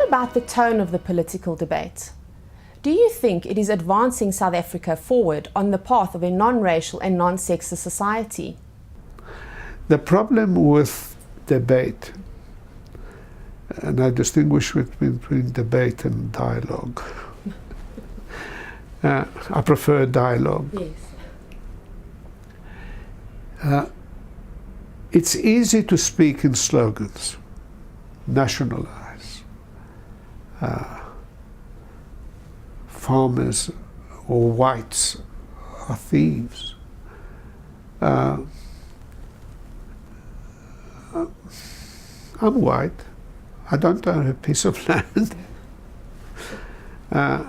about the tone of the political debate? Do you think it is advancing South Africa forward on the path of a non-racial and non-sexist society? The problem with debate, and I distinguish between debate and dialogue. I prefer dialogue. Yes. It's easy to speak in slogans, nationalize, farmers or whites are thieves. I'm white. I don't own a piece of land. I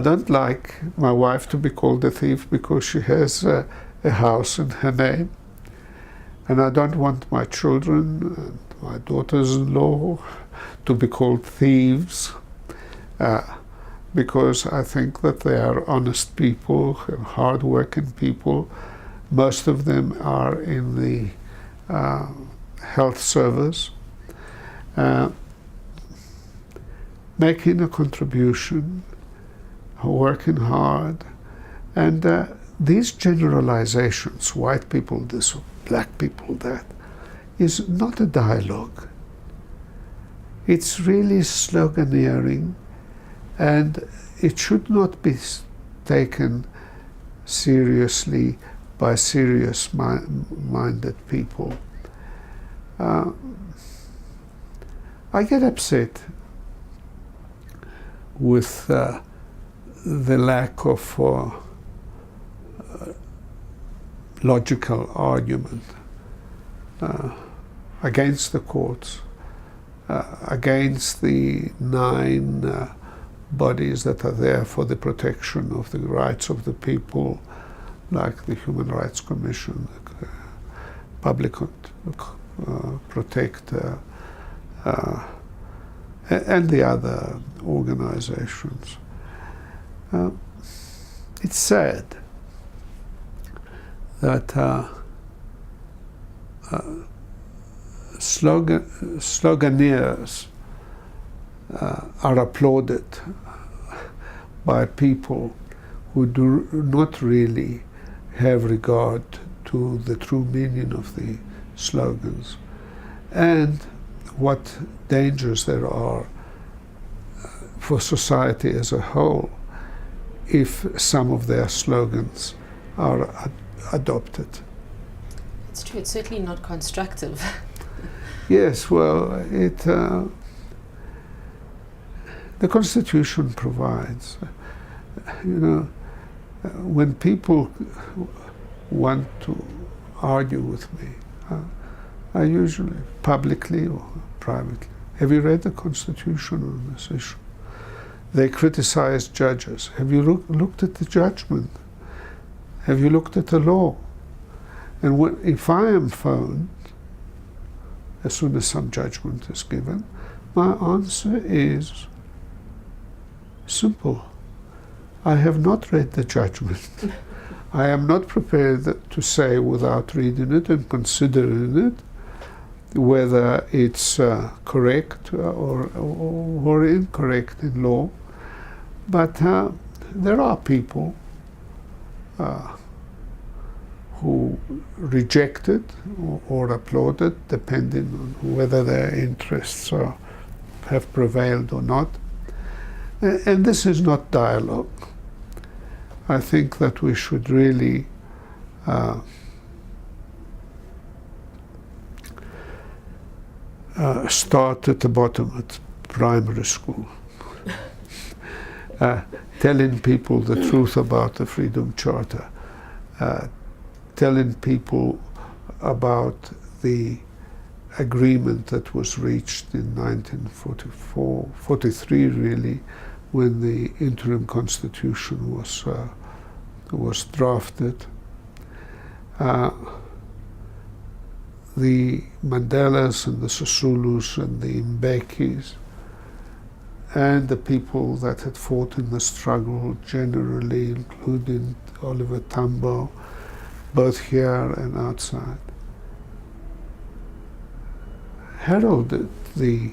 don't like my wife to be called a thief because she has a house in her name. And I don't want my children and my daughters-in-law to be called thieves because I think that they are honest people and hard-working people. Most of them are in the health service, making a contribution, working hard, and these generalizations, white people this, black people that, is not a dialogue. It's really sloganeering, and it should not be taken seriously by serious-minded people. I get upset with the lack of logical argument against the courts, against the 9 bodies that are there for the protection of the rights of the people, like the Human Rights Commission, the Public Protector, and the other organizations. It's sad that sloganeers are applauded by people who do not really have regard to the true meaning of the slogans and what dangers there are for society as a whole if some of their slogans are adopted. It's true, it's certainly not constructive. Yes, well, the Constitution provides, when people want to argue with me, I usually, publicly or privately, have you read the Constitution on this issue? They criticize judges. Have you looked at the judgment? Have you looked at the law? And if I am phoned, as soon as some judgment is given, my answer is simple. I have not read the judgment. I am not prepared to say without reading it and considering it whether it's correct or incorrect in law. But there are people who reject it or applaud it, depending on whether their interests have prevailed or not. And this is not dialogue. I think that we should really start at the bottom, at primary school. Telling people the truth about the Freedom Charter, telling people about the agreement that was reached in 1943 really, when the interim constitution was drafted. The Mandelas and the Sisulus and the Mbekis and the people that had fought in the struggle generally, including Oliver Tambo, both here and outside, heralded the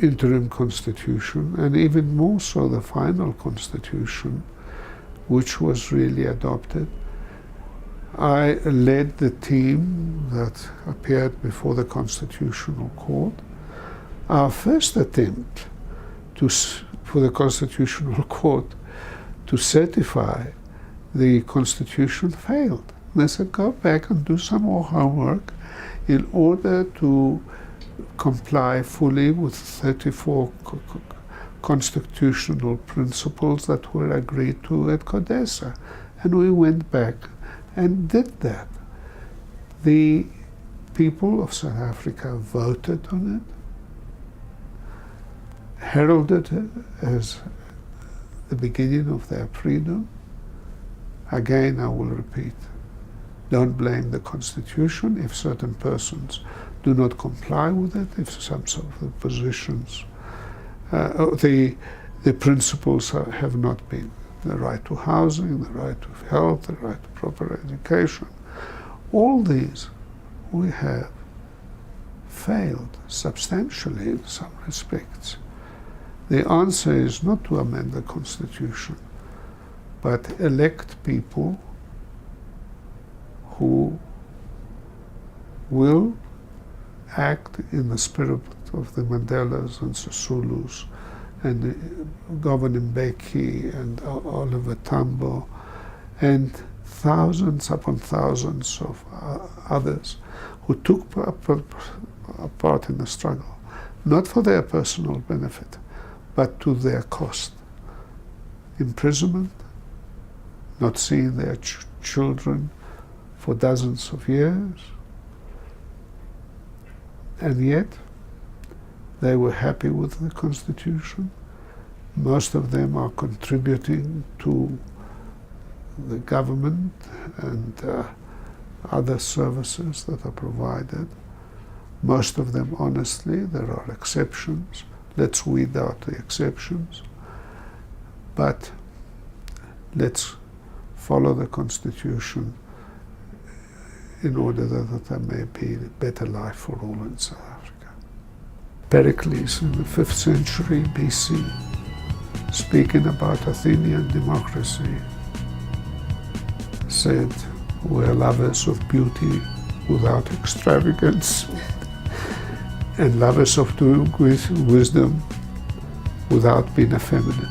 interim constitution, and even more so the final constitution, which was really adopted. I led the team that appeared before the Constitutional Court. Our first attempt for the Constitutional Court to certify the Constitution failed. They said, go back and do some more homework in order to comply fully with 34 constitutional principles that were agreed to at Codesa. And we went back and did that. The people of South Africa voted on it, heralded it as the beginning of their freedom. Again, I will repeat, don't blame the Constitution if certain persons do not comply with it, if some of the positions, the principles have not been the right to housing, the right to health, the right to proper education. All these we have failed substantially in some respects. The answer is not to amend the Constitution, but elect people who will act in the spirit of the Mandelas and Sisulus and Governor Mbeki and Oliver Tambo and thousands upon thousands of others who took part in the struggle, not for their personal benefit, but to their cost. Imprisonment, not seeing their children for dozens of years, and yet they were happy with the Constitution. Most of them are contributing to the government and other services that are provided. Most of them, honestly, there are exceptions. Let's weed out the exceptions. But let's follow the Constitution in order that there may be a better life for all in South Africa. Pericles in the 5th century BC, speaking about Athenian democracy, said, we're lovers of beauty without extravagance and lovers of doing wisdom without being effeminate.